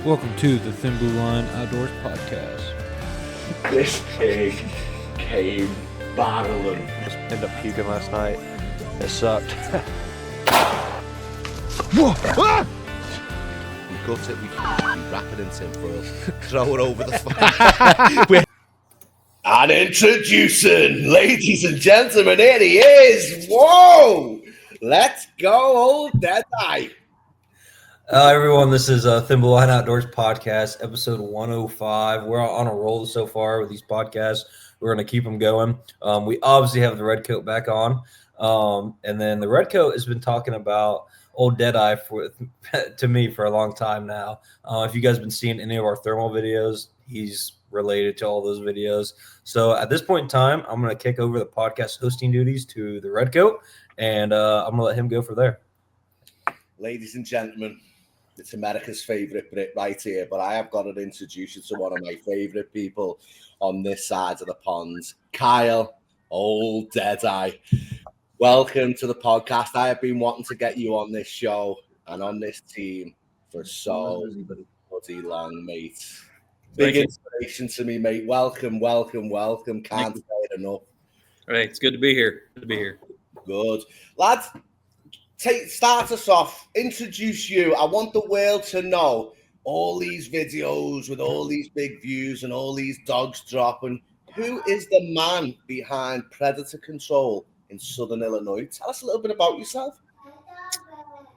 Welcome to the Thin Blue Line Outdoors Podcast. This pig came barreling. Just ended up puking last night. It sucked. Whoa! Ah! We gut it, we wrap it in tinfoil, throw it over the fire. And introducing, ladies and gentlemen, here he is. Whoa! Let's go, old Deadeye. Everyone, this is Thin Blue Line Outdoors Podcast, episode 105. We're on a roll so far with these podcasts. We're going to keep them going. We obviously have the Redcoat back on. And then the Redcoat has been talking about old Deadeye to me for a long time now. If you guys have been seeing any of our thermal videos, he's related to all those videos. So at this point in time, I'm going to kick over the podcast hosting duties to the Redcoat, and I'm going to let him go from there. Ladies and gentlemen, it's America's favorite Brit right here, but I have got to introduce you to one of my favorite people on this side of the pond, Kyle, old Deadeye. Welcome to the podcast. I have been wanting to get you on this show and on this team for so bloody long, mate. Big inspiration to me, mate. Welcome. Can't say it enough. All right, it's good to be here. Good. Lads, start us off. Introduce you. I want the world to know all these videos with all these big views and all these dogs dropping. Who is the man behind Predator Control in Southern Illinois? Tell us a little bit about yourself.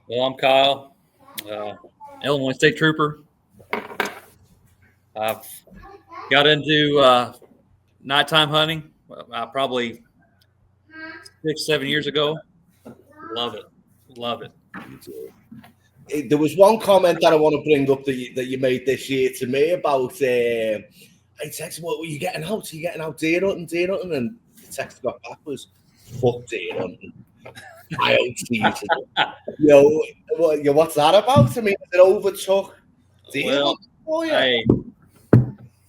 Well, I'm Kyle, Illinois State Trooper. I've got into nighttime hunting probably 6-7 years ago. Love it. There was one comment that I want to bring up that you made this year to me about I texted, what were you getting out? Are you getting out deer hunting? And the text got back was, fuck deer hunting. I don't see you. What's that about? I mean, it overtook deer hunting for you?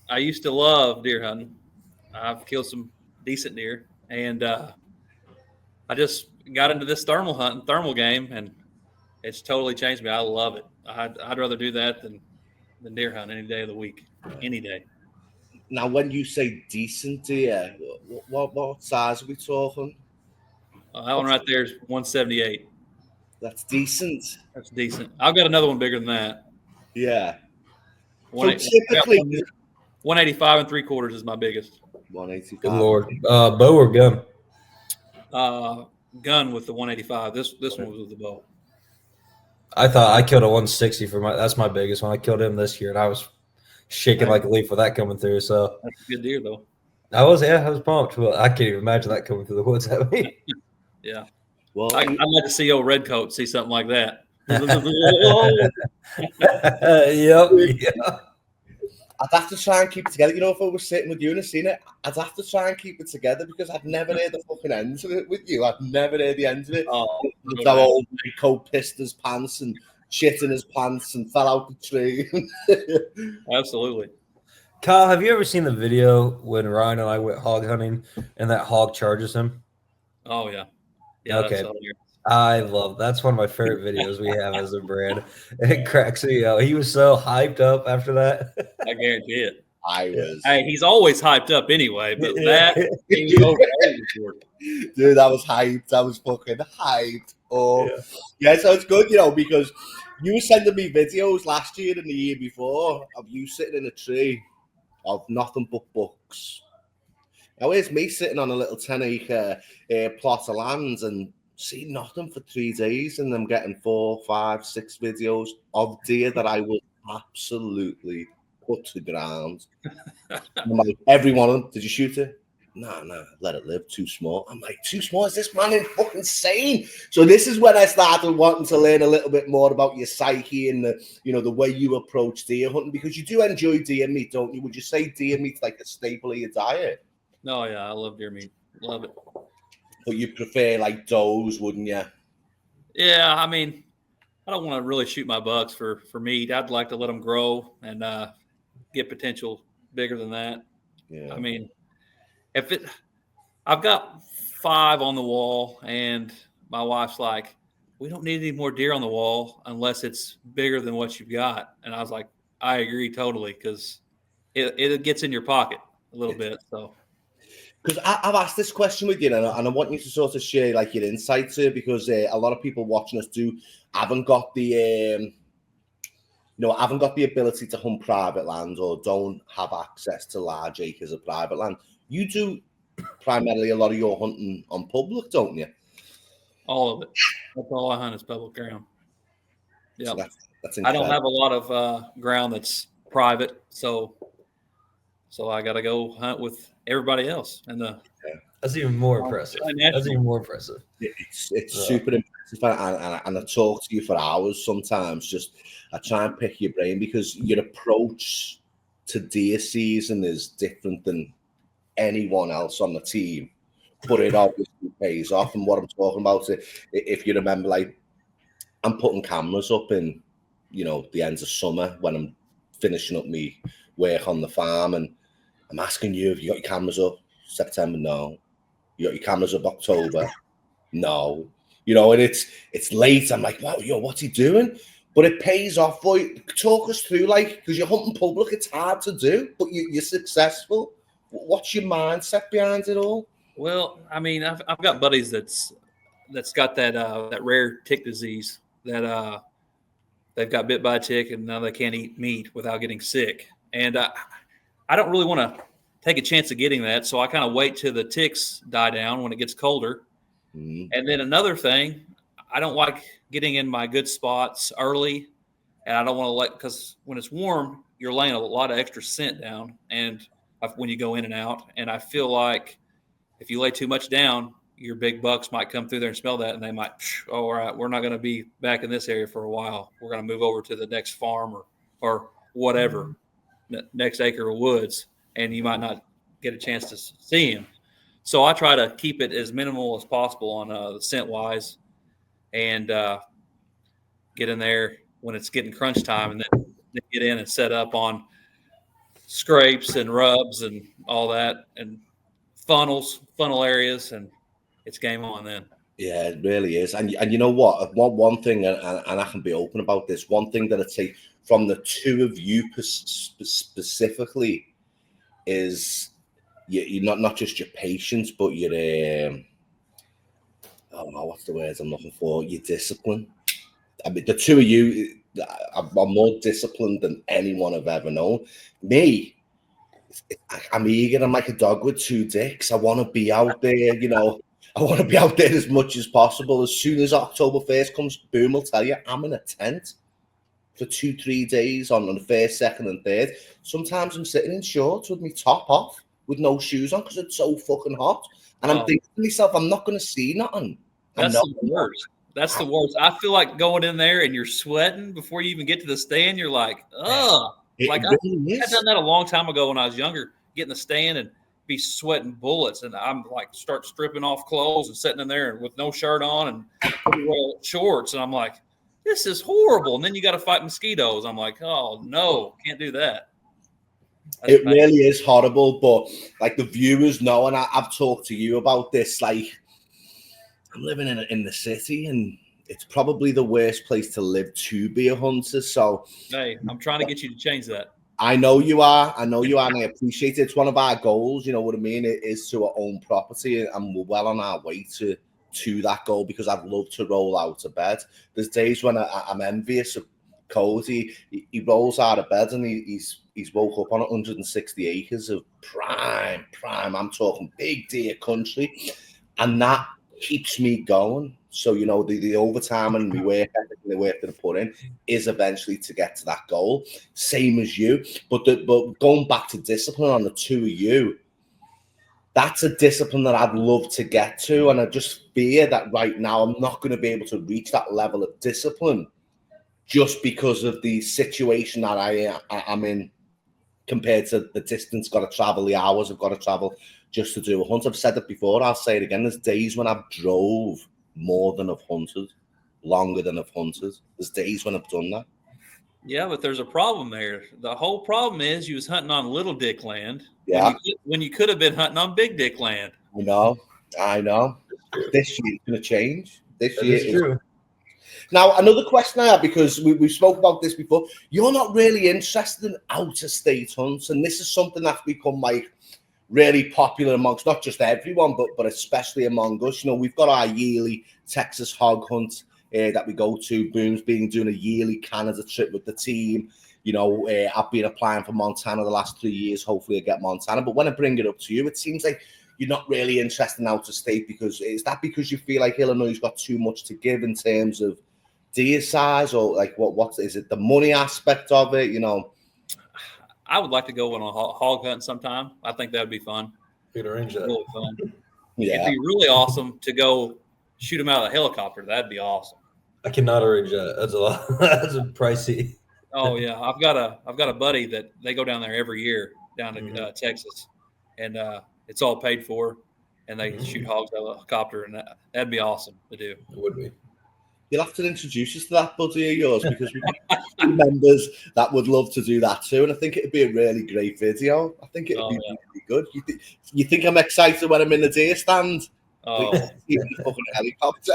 I used to love deer hunting. I've killed some decent deer, and I just got into this thermal game, and it's totally changed me. I love it. I'd rather do that than deer hunt any day of the week, any day. Now, when you say decent deer, what size are we talking? That one right there is 178. That's decent. That's decent. I've got another one bigger than that. Yeah. So typically, 185 3/4 is my biggest. 185. Good Lord. Bow or gun? Gun with the 185. This one was with the bow. I thought I killed a 160 that's my biggest one. I killed him this year, and I was shaking like a leaf with that coming through. So that's a good deer, though. I was pumped. Well, I can't even imagine that coming through the woods at me. Yeah. Well, I'd like to see old Redcoat see something like that. Yep. I'd have to try and keep it together. You know, if I was sitting with you and I seen it, I'd have to try and keep it together because I've never heard the fucking end of it with you. I've never heard the end of it. That old Redcoat pissed his pants and shit in his pants and fell out the tree. Absolutely. Kyle, have you ever seen the video when Ryan and I went hog hunting and that hog charges him? Oh, yeah. Yeah. Okay. That's one of my favorite videos we have as a brand. It cracks me up. He was so hyped up after that. I guarantee it. I was. Hey, he's always hyped up anyway, but that he was over. Dude, I was hyped. I was fucking hyped. Oh, yeah. So it's good, because you were sending me videos last year and the year before of you sitting in a tree of nothing but bucks. Now, here's me sitting on a little 10-acre plot of land and see nothing for 3 days, and I'm getting 4, 5, 6 videos of deer that I will absolutely put to ground. I'm like, every one of them, did you shoot it? Nah, let it live. Too small. I'm like, too small? Is this man fucking insane? So this is when I started wanting to learn a little bit more about your psyche and the way you approach deer hunting, because you do enjoy deer meat, don't you? Would you say deer meat's like a staple of your diet? No, yeah, I love deer meat. Love it. But you prefer like does, wouldn't you? Yeah, I mean, I don't want to really shoot my bucks for meat. I'd like to let them grow and get potential bigger than that. Yeah. I mean, I've got 5 on the wall, and my wife's like, we don't need any more deer on the wall unless it's bigger than what you've got. And I was like, I agree totally because it gets in your pocket a little bit. So, because I've asked this question with you, and I want you to sort of share like your insights here, because a lot of people watching us haven't got the haven't got the ability to hunt private land or don't have access to large acres of private land. You do primarily a lot of your hunting on public, don't you? all of it. That's all I hunt is public ground. Yeah, so that's I don't incredible. have a lot of ground that's private, so I got to go hunt with everybody else. And that's even more impressive. That's even more impressive. It's super impressive, and I talk to you for hours sometimes. Just I try and pick your brain, because your approach to deer season is different than anyone else on the team, but it obviously pays off. And what I'm talking about, if you remember, like, I'm putting cameras up in, the ends of summer when I'm finishing up my work on the farm, and I'm asking you, have you got your cameras up? September, no. You got your cameras up October? No. And it's late. I'm like, wow, what's he doing? But it pays off for you. Talk us through, like, because you're hunting public, it's hard to do, but you're successful. What's your mindset behind it all? Well, I mean, I've got buddies that's got that rare tick disease that they've got bit by a tick and now they can't eat meat without getting sick. And I don't really want to take a chance of getting that, so I kind of wait till the ticks die down when it gets colder. Mm-hmm. And then another thing, I don't like getting in my good spots early, and I don't want to because when it's warm, you're laying a lot of extra scent down, and when you go in and out, and I feel like if you lay too much down, your big bucks might come through there and smell that, and they might, all right, we're not going to be back in this area for a while. We're going to move over to the next farm or whatever, next acre of woods, and you might not get a chance to see him. So I try to keep it as minimal as possible on the scent-wise, and get in there when it's getting crunch time, and then get in and set up on scrapes and rubs and all that, and funnel areas, and it's game on then. Yeah, it really is. And you know what? One thing, and I can be open about this, one thing that I take from the two of you specifically is you're not just your patience, but your what's the words I'm looking for? Your discipline. I mean, the two of you are more disciplined than anyone I've ever known. Me, I'm eager. I'm like a dog with two dicks. I want to be out there, I want to be out there as much as possible. As soon as October 1st comes, boom, I'll tell you, I'm in a tent for 2-3 days on the 1st, 2nd, and 3rd. Sometimes I'm sitting in shorts with my top off, with no shoes on, because it's so fucking hot. And I'm thinking to myself, I'm not going to see nothing. That's the worst. That's the worst. I feel like going in there and you're sweating before you even get to the stand. You're like, ugh. Like I had done that a long time ago when I was younger, get in the stand and be sweating bullets. And I'm like, start stripping off clothes and sitting in there with no shirt on and shorts. And I'm like, this is horrible. And then you got to fight mosquitoes. I'm like, oh no, can't do that. It really is horrible. But like the viewers know, and I've talked to you about this, like I'm living in the city, and it's probably the worst place to live to be a hunter. So hey, I'm trying to get you to change that. I know you are, and I appreciate it. It's one of our goals, you know what I mean? It is to own property, and we're well on our way to that goal, because I'd love to roll out of bed. There's days when I'm envious of Cody. He rolls out of bed and he's woke up on 160 acres of prime. I'm talking big deer country, and that keeps me going. So, the overtime and the work ethic and the work that I put in is eventually to get to that goal. Same as you. But going back to discipline on the two of you, that's a discipline that I'd love to get to. And I just fear that right now I'm not going to be able to reach that level of discipline just because of the situation that I'm in compared to the distance got to travel, the hours I've got to travel just to do a hunt. I've said it before, I'll say it again. There's days when I've drove more than I've hunted, longer than I've hunted. There's days when I've done that. Yeah, but there's a problem there. The whole problem is you was hunting on little dick land when you could have been hunting on big dick land. I know. This year's going to change. This year is true. Now, another question I have, because we spoke about this before, you're not really interested in out-of-state hunts, and this is something that's become like really popular amongst not just everyone, but especially among us. You know, we've got our yearly Texas hog hunt that we go to. Boom's been doing a yearly Canada trip with the team. You know, I've been applying for Montana the last 3 years. Hopefully I get Montana. But when I bring it up to you, it seems like you're not really interested in out-of-state. Because is that because you feel like Illinois got too much to give in terms of deer size, or like what is it, the money aspect of it? You know, I would like to go on a hog hunt sometime. I think that would be fun. Could arrange that. Really fun. yeah. It'd be really awesome to go shoot them out of a helicopter. That'd be awesome. I cannot arrange that. That's a lot. That's a pricey. Oh yeah, I've got a buddy that they go down there every year down to Texas, and it's all paid for, and they shoot hogs out of a helicopter, and that'd be awesome to do. It would be. You'll have to introduce us to that buddy of yours, because we've got two members that would love to do that too, and I think it'd be a really great video. I think it'd be really good. You think I'm excited when I'm in the deer stand? Oh, even a fucking helicopter.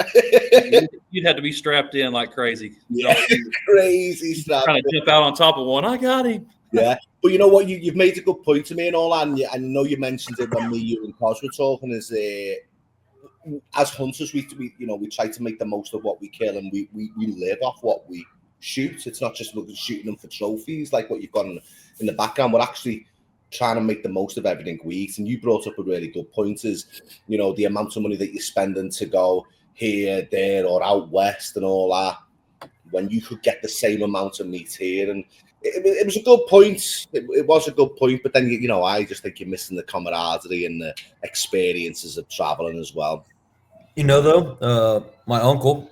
You'd have to be strapped in like crazy. Yeah, crazy stuff. Trying to jump out on top of one. I got him. Yeah, but you know what? You've made a good point to me and all, and I know you mentioned it when you and Cos were talking. Is as hunters, we try to make the most of what we kill, and we live off what we shoot. It's not just shooting them for trophies like what you've got in the background. We're actually trying to make the most of everything we eat. And you brought up a really good point, is, you know, the amount of money that you're spending to go here, there, or out west and all that, when you could get the same amount of meat here. And it was a good point. It was a good point. But then, you know, I just think you're missing the camaraderie and the experiences of traveling as well. You know, though, my uncle,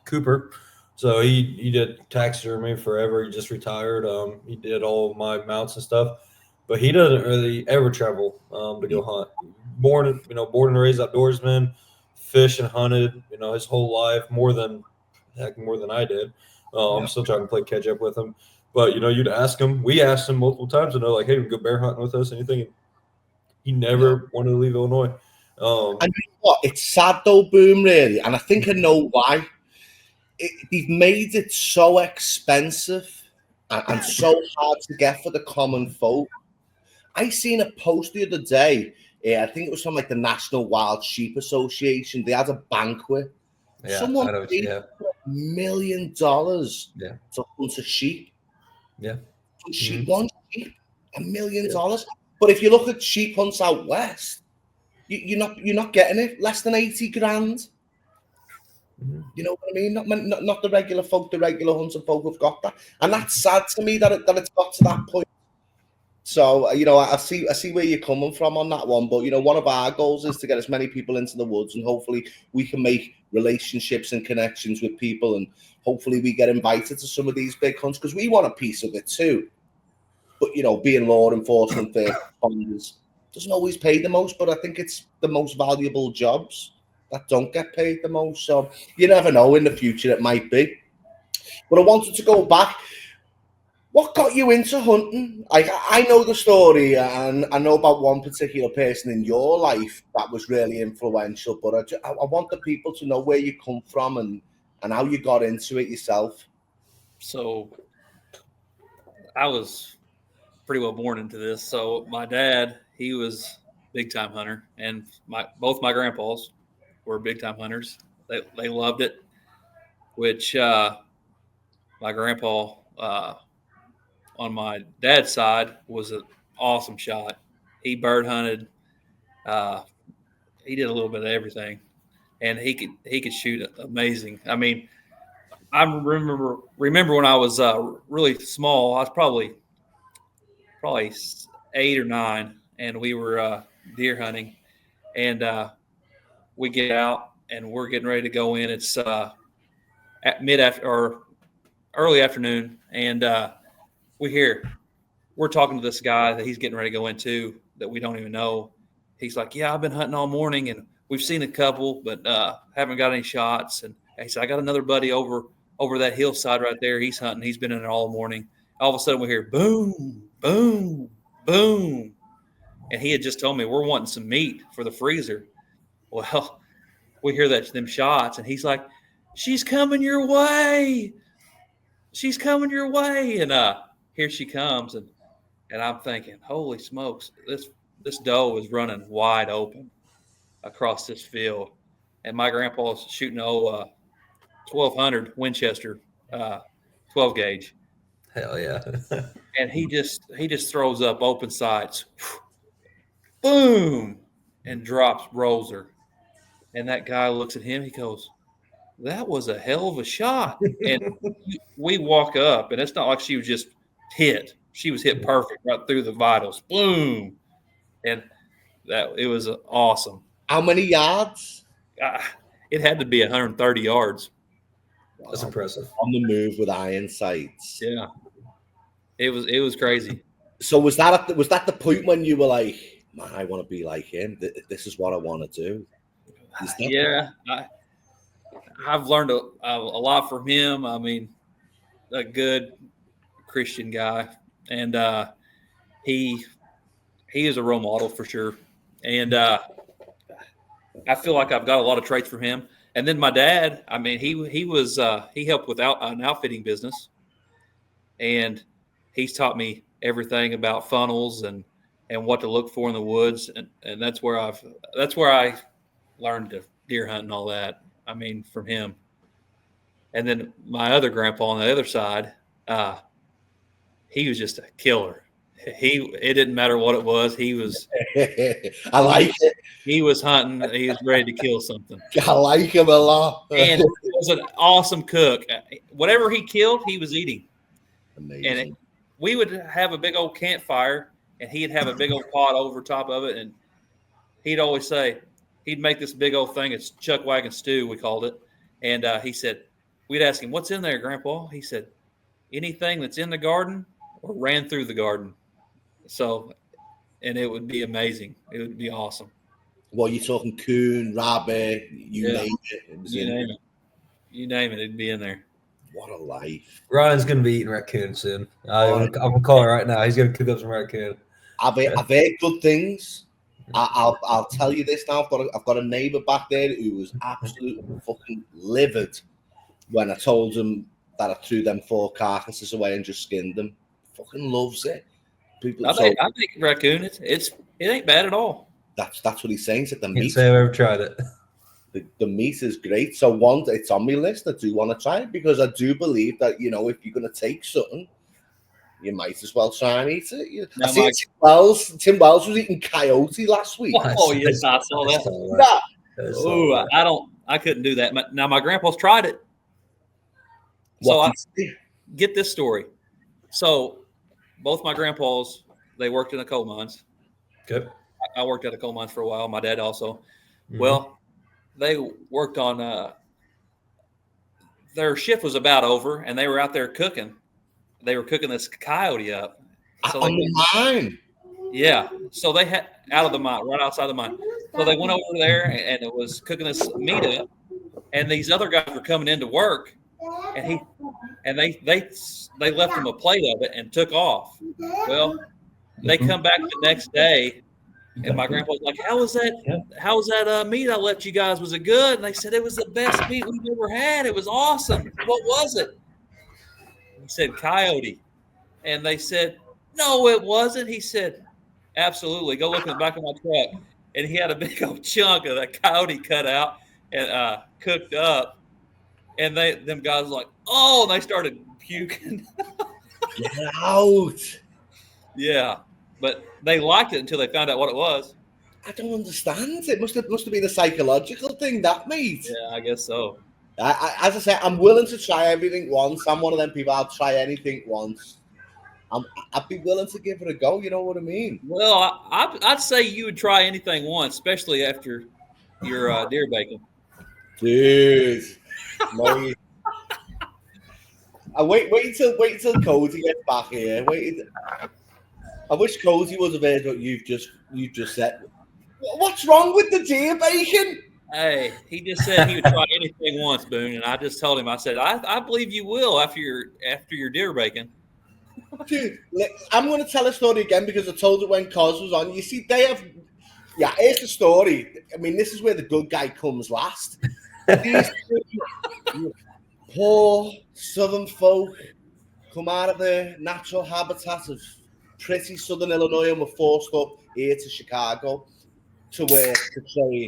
Cooper, so he did taxidermy forever. He just retired. He did all of my mounts and stuff, but he doesn't really ever travel to go hunt. Born and raised outdoorsman, fished and hunted, you know, his whole life, more than I did. I'm still trying to play catch up with him. But, you know, you'd ask him. We asked him multiple times, and they're like, hey, go bear hunting with us, anything. He never wanted to leave Illinois. And you know what? It's sad though, Boom, really. And I think I know why. They've made it so expensive and so hard to get for the common folk. I seen a post the other day. I think it was from like the National Wild Sheep Association. They had a banquet. Yeah, Someone paid $1 million to hunt a sheep. Yeah. One sheep, $1 million. But if you look at sheep hunts out west, you're not getting it. Less than 80 grand. You know what I mean? Not the regular folk. The regular hunting folk have got that, and that's sad to me that it's got to that point. So, you know, I see where you're coming from on that one. But, you know, one of our goals is to get as many people into the woods, and hopefully we can make relationships and connections with people, and hopefully we get invited to some of these big hunts, because we want a piece of it too. But, you know, being law enforcement doesn't always pay the most, but I think it's the most valuable jobs that don't get paid the most. So you never know, in the future it might be. But I wanted to go back. What got you into hunting? I know the story, and I know about one particular person in your life that was really influential, but I want the people to know where you come from and how you got into it yourself. So I was pretty well born into this. So my dad, he was big time hunter, and both my grandpas were big time hunters. They loved it, which my grandpa on my dad's side was an awesome shot. He bird hunted. He did a little bit of everything, and he could shoot amazing. I mean, I remember when I was really small. I was probably 8 or 9, and we were deer hunting, and we get out and we're getting ready to go in. It's at early afternoon, and we're talking to this guy that he's getting ready to go into that we don't even know. He's like, yeah, I've been hunting all morning, and we've seen a couple, but haven't got any shots. And he said, I got another buddy over that hillside right there. He's hunting. He's been in there all morning. All of a sudden we hear boom, boom, boom. And he had just told me, we're wanting some meat for the freezer. Well, we hear them shots, and he's like, she's coming your way. She's coming your way. And here she comes. And I'm thinking, holy smokes, this doe is running wide open across this field. And my grandpa's shooting 1200 Winchester 12 gauge. Hell yeah. And he just throws up open sights. Boom. And rolls her. And that guy looks at him. He goes, that was a hell of a shot. And we walk up, and it's not like she was just hit. She was hit perfect right through the vitals. Boom. And it was awesome. How many yards? It had to be 130 yards. That's impressive. On the move with iron sights. Yeah. It was crazy. So was that the point when you were like, man, I want to be like him. This is what I want to do. Yeah, I've learned a lot from him. I mean, a good Christian guy, and he is a role model for sure. And I feel like I've got a lot of traits from him. And then my dad, I mean, he helped with an outfitting business, and he's taught me everything about funnels and what to look for in the woods, and that's where I learned to deer hunt and all that. I mean, from him. And then my other grandpa on the other side, he was just a killer. It didn't matter what it was. He was. I like it. He was hunting. He was ready to kill something. I like him a lot. And he was an awesome cook. Whatever he killed, he was eating. Amazing. And we would have a big old campfire, and he'd have a big old pot over top of it, and he'd always say, he'd make this big old thing. It's chuck wagon stew, we called it. And he said, we'd ask him, what's in there, Grandpa? He said, anything that's in the garden or ran through the garden. So, and it would be amazing. It would be awesome. Well, you're talking coon, rabbit, you name it. You name it, it'd be in there. What a life. Ryan's going to be eating raccoon soon. I'm going to call him right now. He's going to cook up some raccoon. I've heard good things. I'll tell you this now. I've got a neighbour back there who was absolutely fucking livid when I told him that I threw them 4 carcasses away and just skinned them. Fucking loves it. I think raccoon. It ain't bad at all. That's what he's saying. That the meat. Can't say I've ever tried it. The meat is great. So it's on my list. I do want to try it because I do believe that, you know, if you're going to take something, you might as well try and eat it. I see Tim Wells was eating coyote last week. Oh, yes, I saw that. Oh, I couldn't do that. Now, my grandpa's tried it. So get this story. So both my grandpas, they worked in the coal mines. Good. I worked at the coal mines for a while. My dad also. Mm-hmm. Well, they worked on their shift was about over, and they were out there cooking. They were cooking this coyote up. So on the mine. Yeah. So they had out of the mine, right outside the mine. So they went over there and it was cooking this meat up. And these other guys were coming into work, and they left him a plate of it and took off. Well, they come back the next day, and my grandpa was like, "How was that meat I left you guys? Was it good?" And they said it was the best meat we've ever had. It was awesome. What was it? He said, coyote. And they said, no, it wasn't. He said, absolutely. Go look in the back of my truck. And he had a big old chunk of that coyote cut out and cooked up. And them guys were like, oh, and they started puking. Get out. Yeah. But they liked it until they found out what it was. I don't understand. It must have been a psychological thing, that meat. Yeah, I guess so. As I say, I'm willing to try everything once. I'm one of them people. I'll try anything once. I'd be willing to give it a go. You know what I mean? Well, I'd say you would try anything once, especially after your deer bacon. Dude, no. Wait until Cody gets back here. I wish Cody would have heard what you've just said. What's wrong with the deer bacon? Hey, he just said he would try anything once, Boone, and I just told him, I said, I believe you will after your deer bacon. Dude, I'm going to tell a story again because I told it when Cos was on. You see, here's the story. I mean, this is where the good guy comes last. Poor southern folk come out of their natural habitat of pretty southern Illinois and were forced up here to Chicago to work, to train.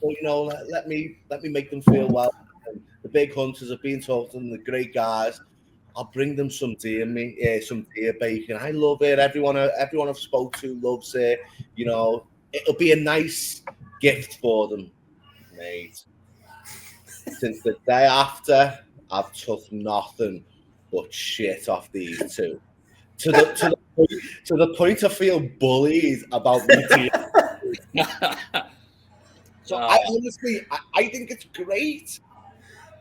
But, you know, let me make them feel well. The big hunters have been talking to them, the great guys. I'll bring them some deer meat, some deer bacon. I love it. Everyone I've spoke to loves it. You know, it'll be a nice gift for them, mate. Since the day after, I've took nothing but shit off these two. To the point I feel bullied about me deer. So I honestly, I think it's great.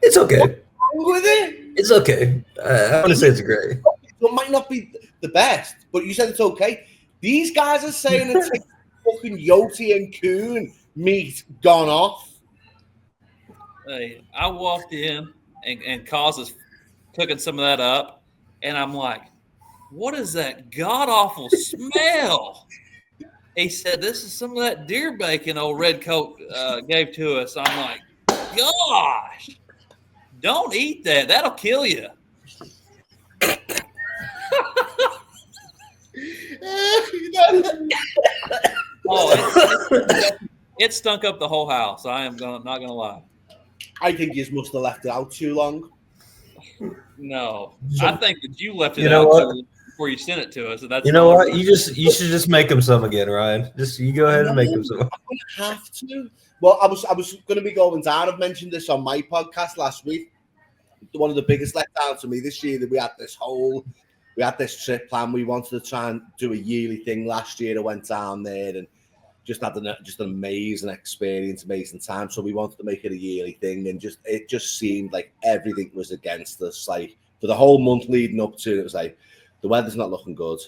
It's okay. What's wrong with it? It's okay. I want to say it's great. It might not be the best, but you said it's okay. These guys are saying it's like fucking yote and coon meat gone off. Hey, I walked in and Cause is cooking some of that up, and I'm like, what is that god-awful smell? He said, this is some of that deer bacon old Redcoat gave to us. I'm like, gosh, don't eat that. That'll kill you. It stunk up the whole house. I am not gonna lie. I think you must have left it out too long. No, I think that you left it You know out what? before you sent it to us. And that's You know what? You should just make them some again, Ryan. Just you go ahead and make them some. I don't have to. Well, I was going to be going down. I've mentioned this on my podcast last week. One of the biggest letdowns for me this year that we had this trip plan. We wanted to try and do a yearly thing last year. I went down there and just had an amazing experience, amazing time. So we wanted to make it a yearly thing, and it just seemed like everything was against us. Like for the whole month leading up to it, it was like the weather's not looking good.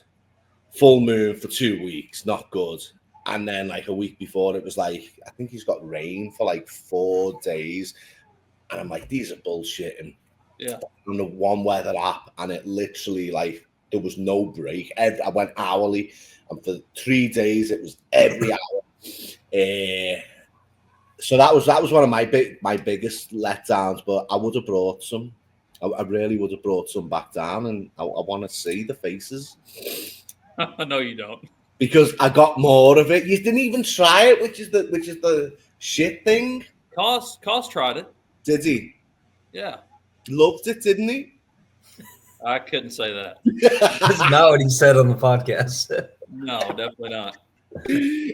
Full moon for 2 weeks, not good. And then like a week before, it was like I think he's got rain for like 4 days, and I'm like, these are bullshit. And yeah, on the one weather app, and it literally like there was no break. I went hourly, and for 3 days it was every hour. So that was one of my biggest letdowns. But I would have brought some. I really would have brought some back down, and I want to see the faces. No, you don't. Because I got more of it. You didn't even try it, which is the shit thing. Cause tried it. Did he? Yeah. Loved it, didn't he? I couldn't say that. That's not what he said on the podcast. No, definitely not.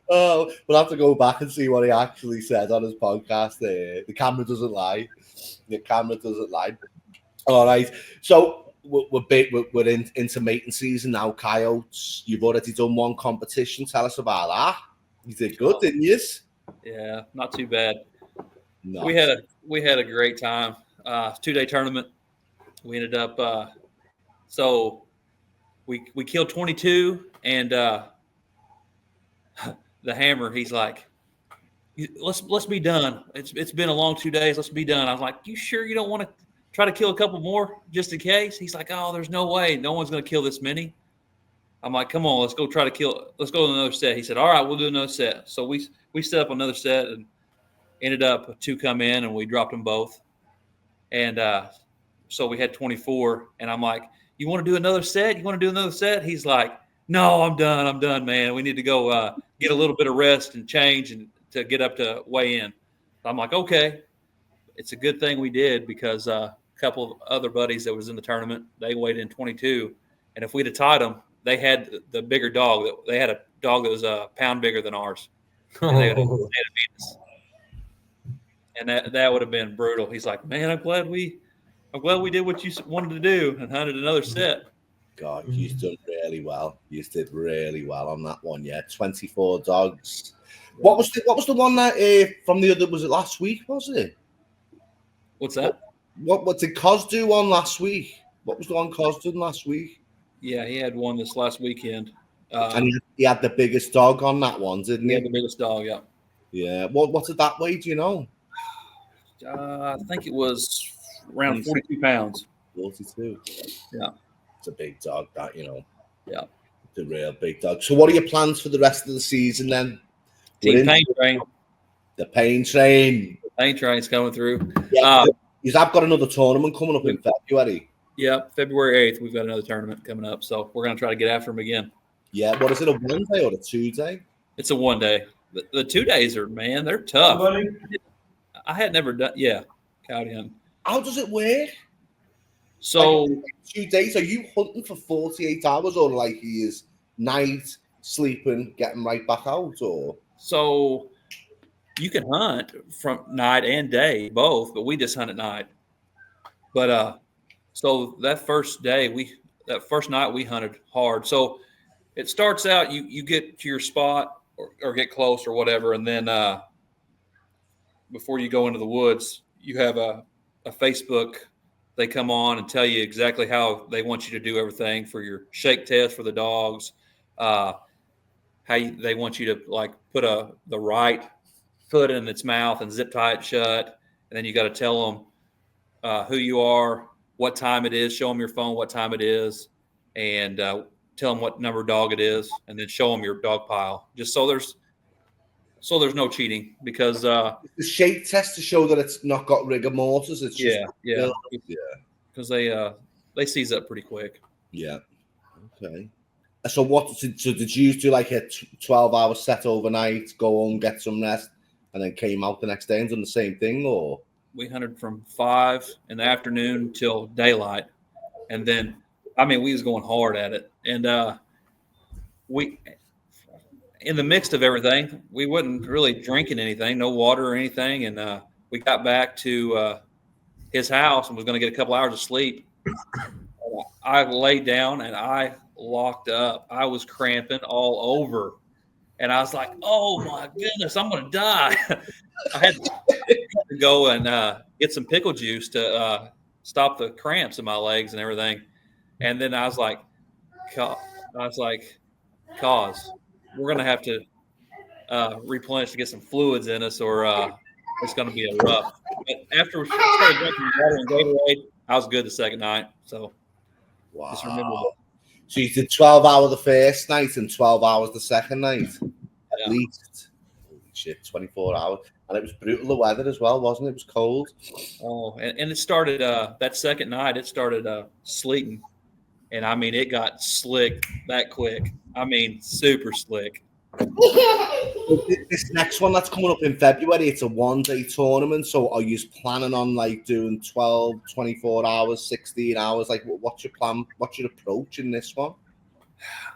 Oh, we'll have to go back and see what he actually said on his podcast. The camera doesn't lie. The camera doesn't lie. All right. So we're into mating season now, Coyotes. You've already done one competition. Tell us about that. You did good, didn't you? Yeah, not too bad. No. We had a great time. 2-day tournament. We ended up so we killed 22, and the hammer, he's like, let's be done. It's been a long 2 days. Let's be done. I was like, you sure you don't want to try to kill a couple more just in case? He's like, oh, there's no way. No one's going to kill this many. I'm like, come on, let's go to another set. He said, all right, we'll do another set. So we set up another set and ended up 2 come in, and we dropped them both. And so we had 24, and I'm like, you want to do another set? You want to do another set? He's like, no, I'm done, man. We need to go get a little bit of rest and change and to get up to weigh in. I'm like, okay. It's a good thing we did, because a couple of other buddies that was in the tournament, they weighed in 22. And if we'd have tied them, they had the bigger dog. They had a dog that was a pound bigger than ours. And they had beat us. And that would have been brutal. He's like, man, I'm glad we did what you wanted to do and hunted another set. God, you've done really well. You did really well on that one. Yeah, 24 dogs. What was the one that from the other? Was it last week? Was it? What's that? What did Cos do on last week? What was the one Cos did last week? Yeah, he had one this last weekend. And he had the biggest dog on that one, didn't he? He had the biggest dog, yeah. Yeah. What did that weigh? Do you know? I think it was around 42 pounds. 42. Yeah. It's a big dog, that, you know. Yeah. It's a real big dog. So what are your plans for the rest of the season then? Team Pain Train. The Pain Train. The Pain Train's coming through. Yeah, Because I've got another tournament coming up in February. Yeah, February 8th, we've got another tournament coming up. So we're going to try to get after them again. Yeah, what is it, a 1 day or a 2 day? It's a 1 day. The 2 days are, man, they're tough. I had never done, coyote hunting. How does it work? So, like 2 days, are you hunting for 48 hours or like he is night, sleeping, getting right back out? Or so you can hunt from night and day, both, but we just hunt at night. But so that first night we hunted hard. So it starts out, you get to your spot or get close or whatever, and then before you go into the woods, you have a Facebook. They come on and tell you exactly how they want you to do everything for your shake test for the dogs. They want you to like put the right foot in its mouth and zip tie it shut, and then you got to tell them who you are, what time it is, show them your phone, what time it is, and tell them what number dog it is, and then show them your dog pile. Just so there's no cheating, because the shake test to show that it's not got rigor mortis. It's just because they seize up pretty quick. Yeah. Okay. So did you do like a 12-hour set overnight, go home, get some rest, and then came out the next day and done the same thing? Or we hunted from 5 in the afternoon till daylight, and then we was going hard at it, and we, in the midst of everything, we wasn't really drinking anything, no water or anything, and we got back to his house and was going to get a couple hours of sleep. I laid down and I locked up. I was cramping all over, and I was like, "Oh my goodness, I'm going to die!" I had to go and get some pickle juice to stop the cramps in my legs and everything. And then I was like, "Cause we're going to have to replenish to get some fluids in us, or it's going to be a rough." But after we started drinking water and Gatorade, I was good the second night. So just remember that. So you did 12 hours the first night and 12 hours the second night, at least. Holy shit, 24 hours. And it was brutal, the weather as well, wasn't it? It was cold. Oh, and it started that second night. It started sleeting, and it got slick that quick. Super slick. This next one that's coming up in February, it's a 1-day tournament. So are you planning on like doing 12, 24 hours, 16 hours? Like, what's your plan? What's your approach in this one?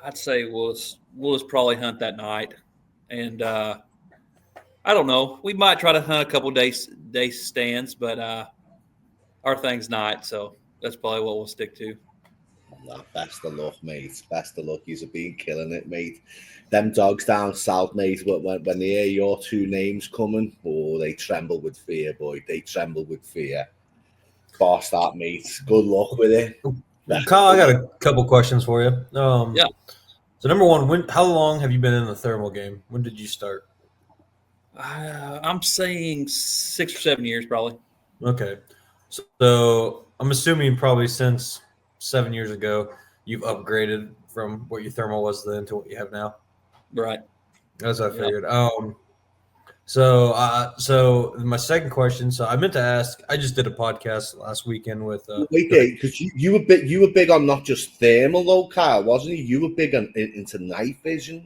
I'd say we'll just probably hunt that night, and I don't know. We might try to hunt a couple day stands, but our thing's night, so that's probably what we'll stick to. Best of luck, mate. Best of luck. You've been killing it, mate. Them dogs down south, mate, when they hear your 2 names coming, they tremble with fear, boy. They tremble with fear. Boss that, mate. Good luck with it. Kyle, I got a couple questions for you. Yeah. So number one, how long have you been in the thermal game? When did you start? I'm saying 6 or 7 years, probably. Okay. So I'm assuming probably since 7 years ago, you've upgraded from what your thermal was then to what you have now. Right. As I figured. So my second question. So I meant to ask. I just did a podcast last weekend with. Wait, because you were big on not just thermal though, Kyle, wasn't you? You were big into night vision.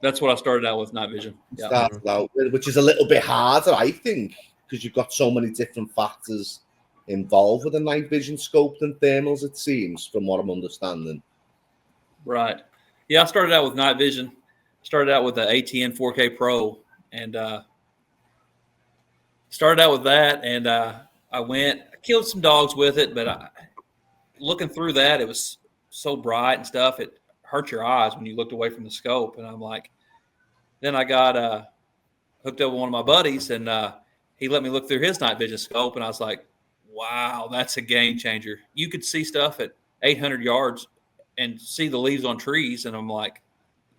That's what I started out with, night vision. Yeah. Started out with, which is a little bit harder, I think, because you've got so many different factors involved with a night vision scope than thermals, it seems, from what I'm understanding. Right. Yeah, I started out with night vision. Started out with the ATN 4K Pro, and started out with that, and I killed some dogs with it, but looking through that, it was so bright and stuff, it hurt your eyes when you looked away from the scope. And I'm like, then I got hooked up with one of my buddies, and he let me look through his night vision scope, and I was like, wow, that's a game changer. You could see stuff at 800 yards and see the leaves on trees, and I'm like,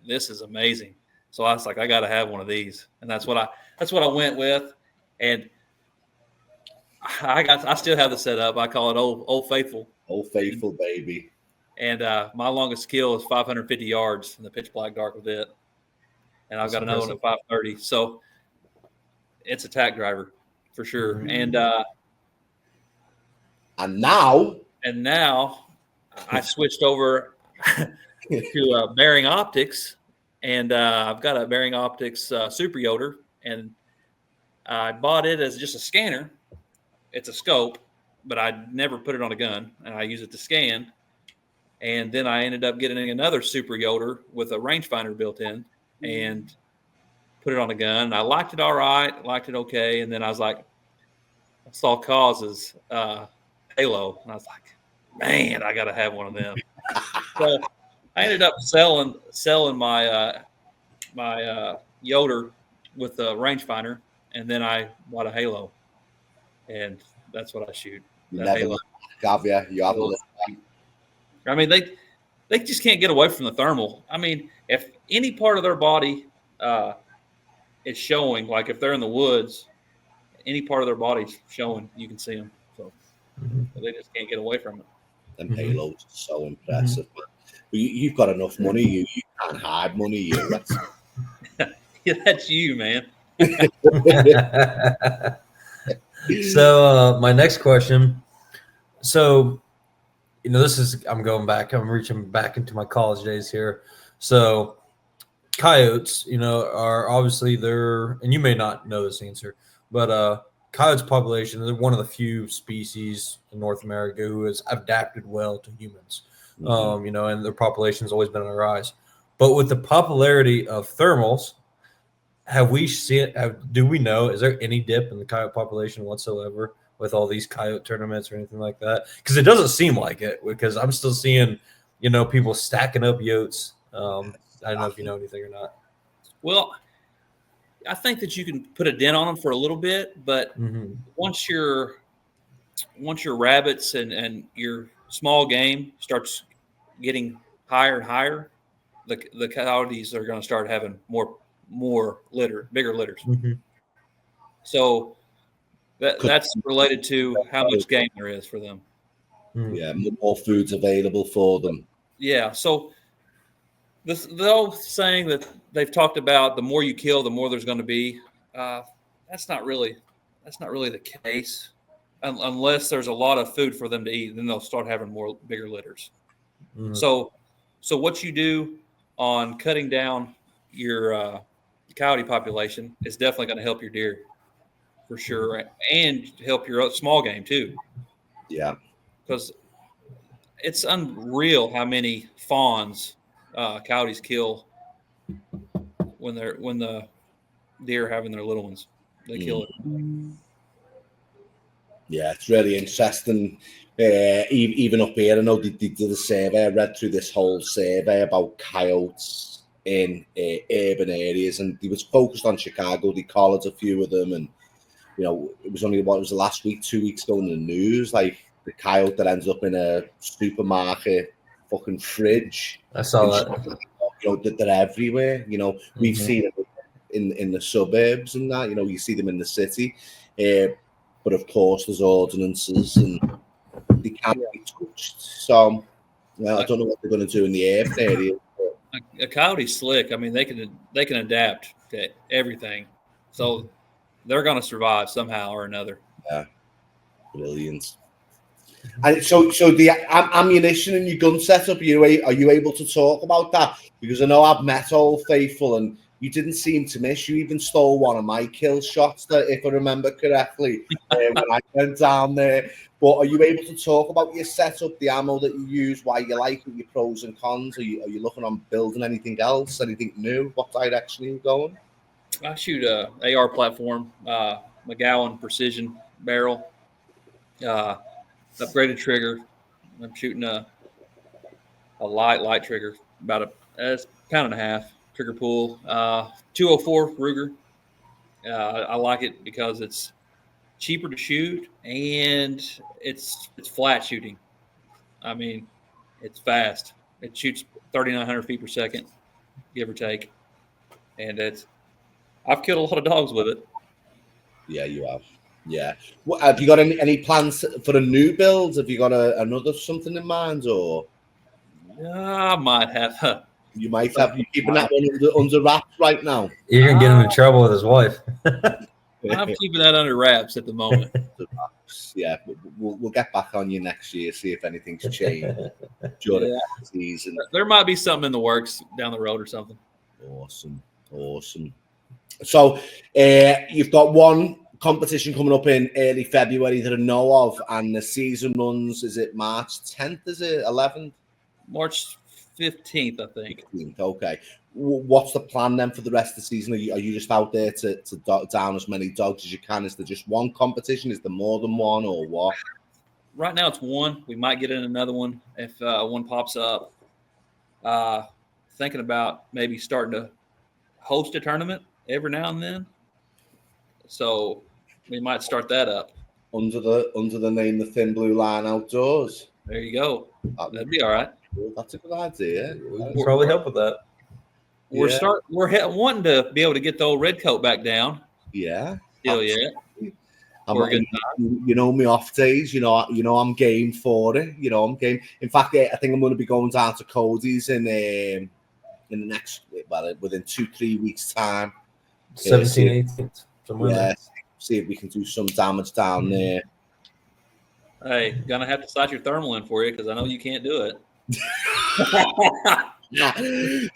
this is amazing. So I was like, I got to have one of these, and that's what I went with, and I still have the setup. I call it Old Faithful. Old Faithful, baby. And my longest kill is 550 yards in the pitch black dark with it, and I've got another one at 530. So it's a tack driver for sure. Mm-hmm. And And now I switched over to Bearing Optics, and I've got a Bearing Optics Super Yoder, and I bought it as just a scanner. It's a scope, but I never put it on a gun, and I use it to scan. And then I ended up getting another Super Yoder with a rangefinder built in, and put it on a gun. And I liked it all right, liked it okay, and then I was like, I saw Cause's Halo, and I was like, man, I got to have one of them. So I ended up selling my my Yoder with a rangefinder, and then I bought a Halo, and that's what I shoot. Never have you? You haven't. I mean, they just can't get away from the thermal. I mean, if any part of their body is showing, like if they're in the woods, any part of their body's showing, you can see them. So they just can't get away from it. Them Halos are so impressive. But you've got enough money. You can't hide money. You. Yeah, that's you, man. So my next question. So, I'm reaching back into my college days here. So coyotes, are obviously and you may not know this answer, but coyotes population, they're one of the few species in North America who has adapted well to humans. And their population has always been on the rise. But with the popularity of thermals, do we know, is there any dip in the coyote population whatsoever with all these coyote tournaments or anything like that? Because it doesn't seem like it, because I'm still seeing, people stacking up yotes. I don't know if you know anything or not. Well, I think that you can put a dent on them for a little bit, but once your rabbits and your small game starts getting higher and higher, the coyotes are going to start having more bigger litters. So that's related to how much game there is for them. Yeah, more food's available for them. Yeah, so the old saying that they've talked about, the more you kill, the more there's going to be. That's not really the case, unless there's a lot of food for them to eat. Then they'll start having bigger litters. So what you do on cutting down your coyote population is definitely going to help your deer, for sure, and help your small game too. Yeah, because it's unreal how many fawns coyotes kill when the deer are having their little ones. They kill it. Yeah, it's really interesting. Even up here, I know they did a survey. I read through this whole survey about coyotes in urban areas, and he was focused on Chicago. They collared a few of them, and it was only the last week, 2 weeks ago in the news, like the coyote that ends up in a supermarket fucking fridge. I saw that. That they're everywhere. We've seen it in the suburbs and that. You see them in the city, but of course there's ordinances and they can't be touched. So I don't know what they're going to do in the urban area. A coyote's slick. I mean, they can adapt to everything, so they're going to survive somehow or another. Yeah, brilliant. And so the ammunition in your gun setup, are you able to talk about that? Because I know I've met Old Faithful, and you didn't seem to miss. You even stole one of my kill shots, if I remember correctly, when I went down there. But are you able to talk about your setup, the ammo that you use, why you like it, your pros and cons? Are you looking on building anything else, anything new? What direction are you going? I shoot a AR platform, McGowan precision barrel, upgraded trigger. I'm shooting a light trigger, about a pound and a half trigger pull, 204 Ruger. I like it because it's cheaper to shoot and it's flat shooting. I mean, it's fast. It shoots 3,900 feet per second, give or take, and I've killed a lot of dogs with it. Yeah, you have. Yeah. Have you got any plans for a new build? Have you got another something in mind, or? I might have. You might have. You keeping that one under wraps right now? You're gonna get him in trouble with his wife. I'm keeping that under wraps at the moment. Yeah, we'll get back on you next year, see if anything's changed during the season. There might be something in the works down the road or something. Awesome. So you've got one competition coming up in early February that I know of, and the season runs, is it March 10th, is it 11th? March 15th, I think. 15th, okay. What's the plan then for the rest of the season? Are you just out there to down as many dogs as you can? Is there just one competition? Is there more than one, or what? Right now it's one. We might get in another one if one pops up. Thinking about maybe starting to host a tournament every now and then. So we might start that up. Under the name The Thin Blue Line Outdoors. There you go. That'd be all right. That's a good idea. We can probably help with that. We're wanting to be able to get the old Redcoat back down. Yeah. Still yet. You know me off days. You know I'm game for it. I'm game. In fact, I think I'm going to be going down to Cody's in the next, within 2-3 weeks time. 17, 18th. See if we can do some damage down there. Hey, gonna have to slide your thermal in for you because I know you can't do it.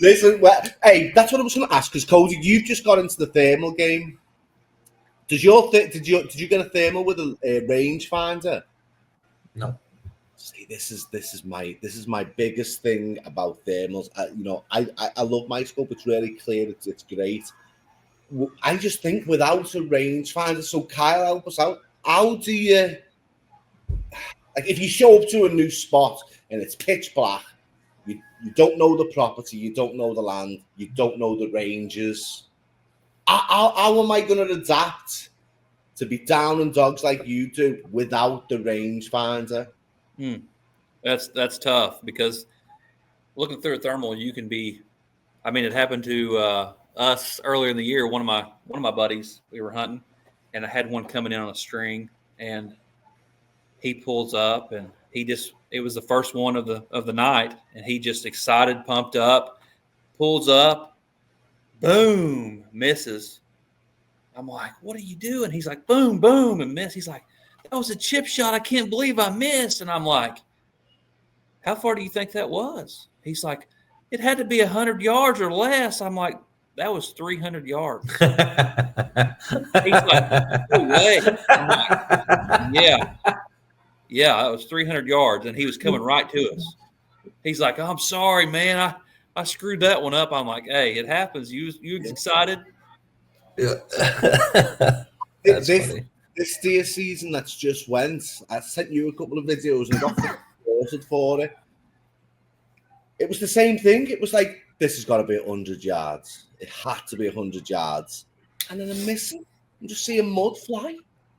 Listen, hey, that's what I was going to ask, because Cody, you've just got into the thermal game. Did you get a thermal with a rangefinder? No. See, this is my biggest thing about thermals. I love my scope. It's really clear. It's great. I just think without a rangefinder, so Kyle, help us out. How do you, if you show up to a new spot and it's pitch black, you don't know the property, you don't know the land, you don't know the ranges. How am I going to adapt to be down on dogs like you do without the rangefinder? That's tough, because looking through a thermal, you can be. I mean, it happened to us earlier in the year. One of my buddies, we were hunting, and I had one coming in on a string, and he pulls up, and it was the first one of the night, and he just excited, pumped up, pulls up, boom, misses. I'm like, what are you doing? He's like, boom, boom, and miss. He's like, that was a chip shot. I can't believe I missed. And I'm like, how far do you think that was? He's like, it had to be 100 yards or less. I'm like, that was 300 yards. He's like, no way. I'm like, yeah, it was 300 yards, and he was coming right to us. He's like, I'm sorry, man. I screwed that one up. I'm like, hey, it happens. You excited? Yeah. This deer season that's just went, I sent you a couple of videos and got supported for it. It was the same thing. It was like, this has got to be 100 yards. It had to be 100 yards. And then I'm missing. I'm just seeing mud fly.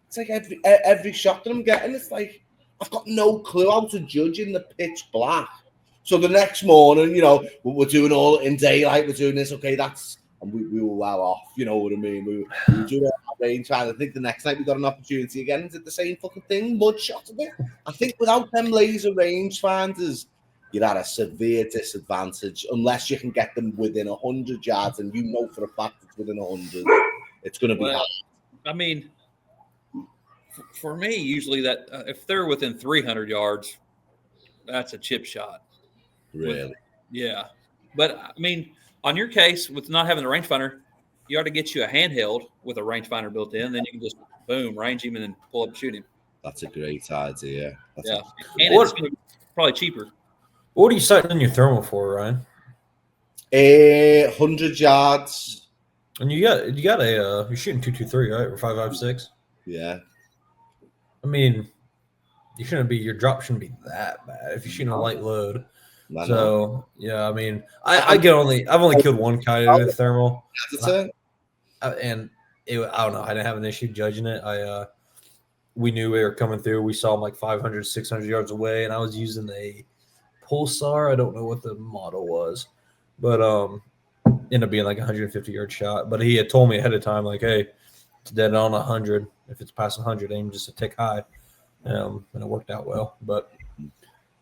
It's like every shot that I'm getting, it's like, I've got no clue how to judge in the pitch black. So the next morning, we're doing all in daylight. We're doing this. Okay, and we were well off. You know what I mean? We were doing our range trying. I think the next night we got an opportunity again and did the same fucking thing. Mud shot of it. I think without them laser range finders, you're at a severe disadvantage unless you can get them within 100 yards, and for a fact it's within 100. It's going to be hard. I mean, for me, usually that if they're within 300 yards, that's a chip shot. Really? Yeah. But, I mean, on your case, with not having the rangefinder, you ought to get you a handheld with a rangefinder built in. Then you can just, boom, range him and then pull up and shoot him. That's a great idea. And it's going to be probably cheaper. What are you setting in your thermal for, Ryan? 100 yards. And you got you're shooting 223, right? Or 5.56? Yeah. I mean, your drop shouldn't be that bad if you're shooting a light load. So yeah, I mean, I've only killed one coyote with thermal. I don't know. I didn't have an issue judging it. We knew we were coming through. We saw him like 500, 600 yards away, and I was using a Pulsar. I don't know what the model was, but ended up being like a 150-yard shot. But he had told me ahead of time, like, hey, it's dead on 100. If it's past 100, aim just a tick high. And it worked out well. But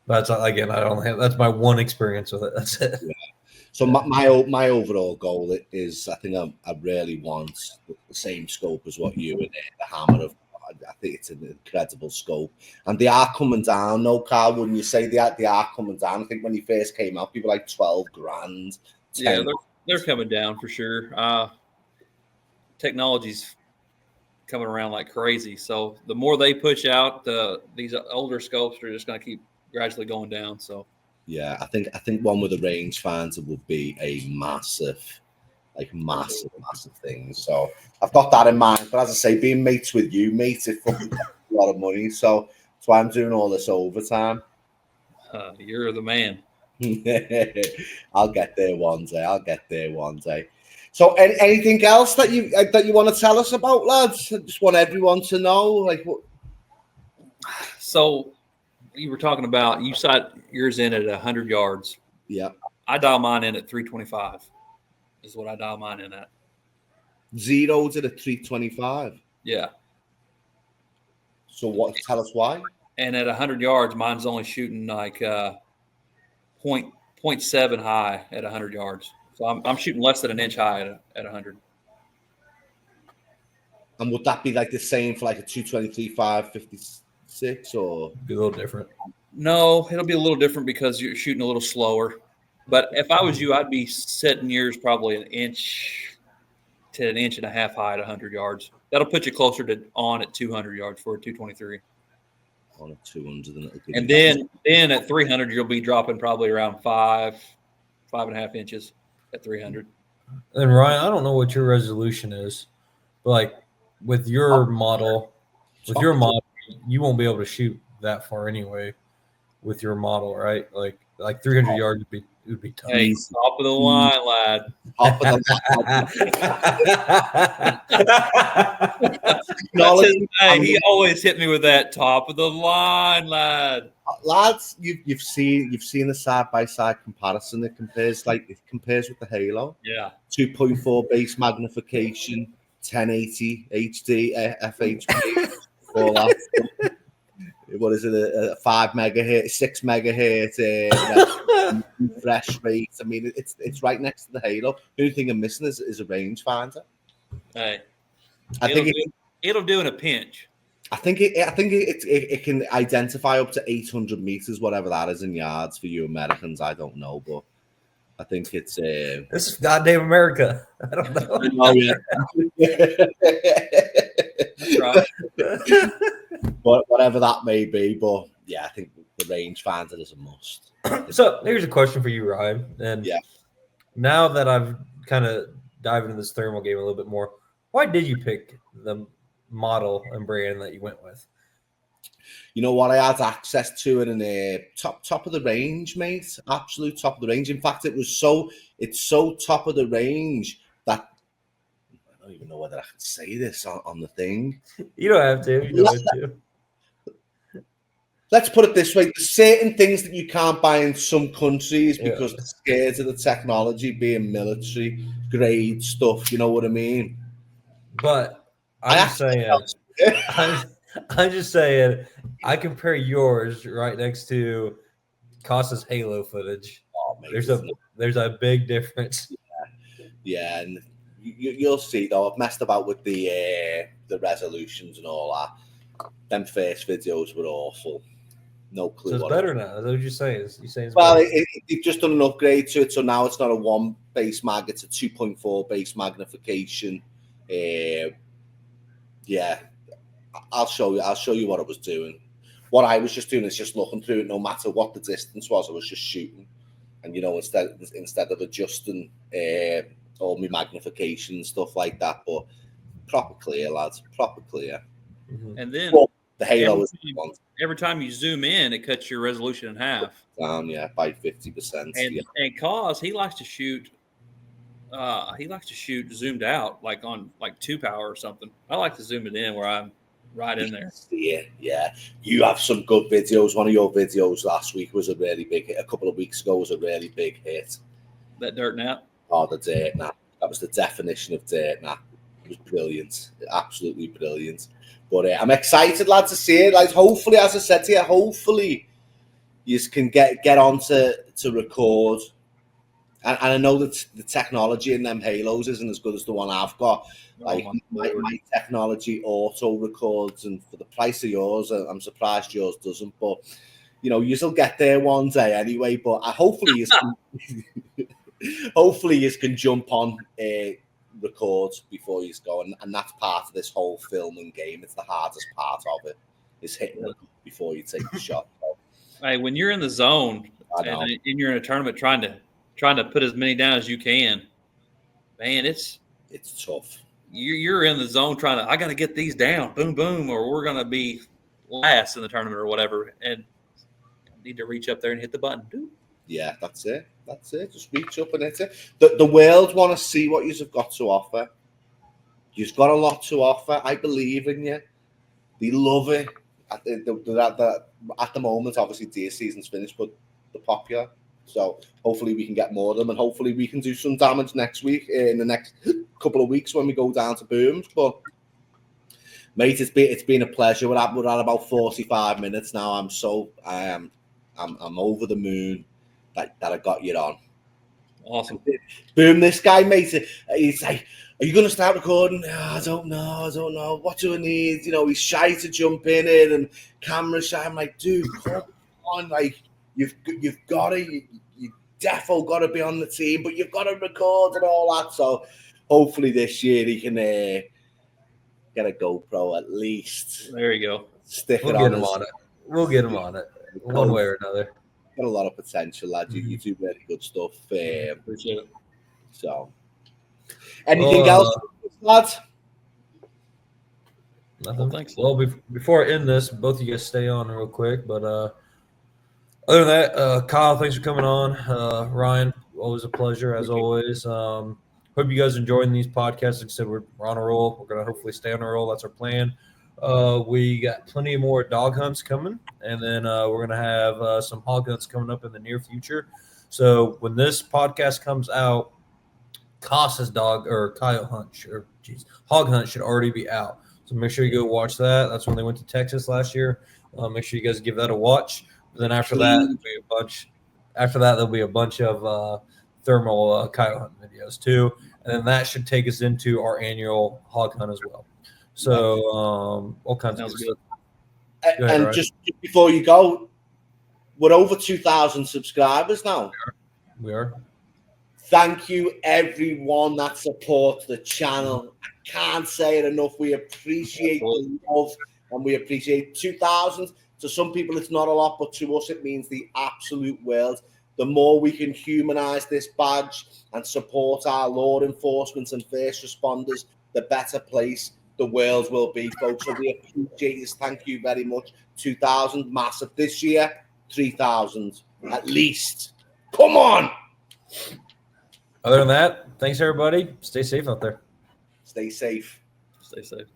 that's again, that's my one experience with it. That's it. Yeah. So my overall goal is, I think I really want the same scope as what you and the Hammer have. I think it's an incredible scope, and they are coming down. No, Carl, wouldn't you say they are coming down? I think when he first came out, people like 12 grand. 10. Yeah, they're coming down for sure. Technology's coming around like crazy, so the more they push out, these older scopes are just going to keep gradually going down. So yeah, I think one with the range finder would be a massive thing. So I've got that in mind. But as I say, being mates with you, mate, it fucking costs a lot of money. So that's why I'm doing all this overtime. you're the man. I'll get there one day. So anything else that you want to tell us about, lads? I just want everyone to know, like what. So you were talking about, you shot yours in at 100 yards. Yeah. I dial mine in at 325 is what I dial mine in at. Zeroed at a 325. Yeah. So what? Tell us why. And at 100 yards, mine's only shooting like 0.7 high at 100 yards. So I'm shooting less than an inch high at 100. And would that be like the same for like a 223 556 or Be a little different? No, it'll be a little different because you're shooting a little slower. But if I was you, I'd be setting yours probably an inch to an inch and a half high at 100 yards. That'll put you closer to on at 200 yards for a 223. on a 200, and then at 300, you'll be dropping probably around 5.5 inches at 300. And Ryan, I don't know what your resolution is, but like with your model, you won't be able to shoot that far anyway with your model, right? Like 300 yards would be tough. Hey, top of the line, lad. Top of the Hey, he always hit me with that top of the line, lad. Lads, you've seen the side by side comparison. It compares with the Halo. Yeah. 2.4 base magnification, 1080 HD, FHD, all that. What is it? A 5 megahertz, 6 megahertz refresh rate. I mean, it's right next to the Halo. The only thing I'm missing is a rangefinder. Hey, I think it'll do in a pinch. I think it can identify up to 800 meters, whatever that is in yards for you Americans. I don't know, but I think it's this is goddamn America. I don't know. Oh yeah. That's right. But whatever that may be, but yeah, I think the rangefinder is a must. So here's a question for you, Ryan. And yeah, now that I've kind of dived into this thermal game a little bit more, why did you pick the model and brand that you went with? You know what? I had access to it in the top of the range, mate. Absolute top of the range. In fact, it's so top of the range that I don't even know whether I can say this on the thing. You don't have to. You don't have to. Let's put it this way: there's certain things that you can't buy in some countries because they're scared of the technology being military grade stuff. You know what I mean? But I'm just saying, I compare yours right next to Costa's Halo footage. Oh, mate, there's a big difference. Yeah, and you'll see though. I've messed about with the resolutions and all that. Them first videos were awful. No clue. So it's better now. That's what you're saying. You're saying they've just done an upgrade to it, so now it's not a 1 base mag; it's a 2.4 base magnification. Yeah, I'll show you what I was doing. What I was just doing is just looking through it, no matter what the distance was. I was just shooting, and instead of adjusting all my magnification and stuff like that. But proper clear, lads, proper clear. Mm-hmm. And then the Halo is every time you zoom in, it cuts your resolution in half. Down, yeah, by 50%. And cause he likes to shoot. He likes to shoot zoomed out, like on 2 power or something. I like to zoom it in where I'm right in there. Yeah. You have some good videos. One of your videos last week was a really big hit. A couple of weeks ago was a really big hit. That dirt nap? Oh, the dirt nap. That was the definition of dirt nap. It was brilliant. Absolutely brilliant. But I'm excited, lads, to see it. Like, hopefully, as I said to you, hopefully you can get on to record And I know that the technology in them Halos isn't as good as the one I've got. Like my technology auto records, and for the price of yours, I'm surprised yours doesn't. But you'll get there one day anyway. But hopefully you can jump on record before you go, and that's part of this whole filming game. It's the hardest part of it, is hitting record before you take the shot. So, hey, when you're in the zone and you're in a tournament trying to put as many down as you can, man, it's tough. You're in the zone trying to, I got to get these down, boom, boom, or we're going to be last in the tournament or whatever, and need to reach up there and hit the button. Dude. Yeah, that's it. Just reach up and hit it. The world want to see what you've got to offer. You've got a lot to offer. I believe in you. They love it. At the moment, obviously, deer season's finished, but they're popular. So hopefully we can get more of them, and hopefully we can do some damage next week, in the next couple of weeks when we go down to Booms. But mate, it's been a pleasure. We're at about 45 minutes now. I'm over the moon that I got you on. Awesome. Boom, this guy, mate, he's like, are you going to start recording? Oh, I don't know. What do I need? He's shy to jump in it, and camera shy. I'm like, dude, come on, like, you've got to, you defo got to be on the team, but you've got to record and all that. So hopefully this year he can get a GoPro at least. There you go. We'll get him on it one way or another. Got a lot of potential, lad. You do really good stuff. Appreciate it. So, anything else, lads? Nothing. Thanks. Well, before I end this, both of you guys stay on real quick. But other than that, Kyle, thanks for coming on. Ryan, always a pleasure as always. Hope you guys enjoying these podcasts. Like I said, we're on a roll. We're gonna hopefully stay on a roll. That's our plan. We got plenty more dog hunts coming, and then we're going to have some hog hunts coming up in the near future. So when this podcast comes out, Casa's hog hunt should already be out. So make sure you go watch that. That's when they went to Texas last year. Make sure you guys give that a watch. But then after that, there'll be a bunch of thermal coyote hunt videos too, and then that should take us into our annual hog hunt as well. So all kinds of good. And right? Just before you go, we're over 2,000 subscribers now. We are. Thank you, everyone that supports the channel. I can't say it enough. We appreciate the love, and we appreciate 2,000. To some people, it's not a lot, but to us, it means the absolute world. The more we can humanize this badge and support our law enforcement and first responders, the better place the world will be, folks. So we appreciate this. Thank you very much. 2,000, massive. This year, 3,000 at least. Come on. Other than that, thanks everybody. Stay safe out there. Stay safe. Stay safe.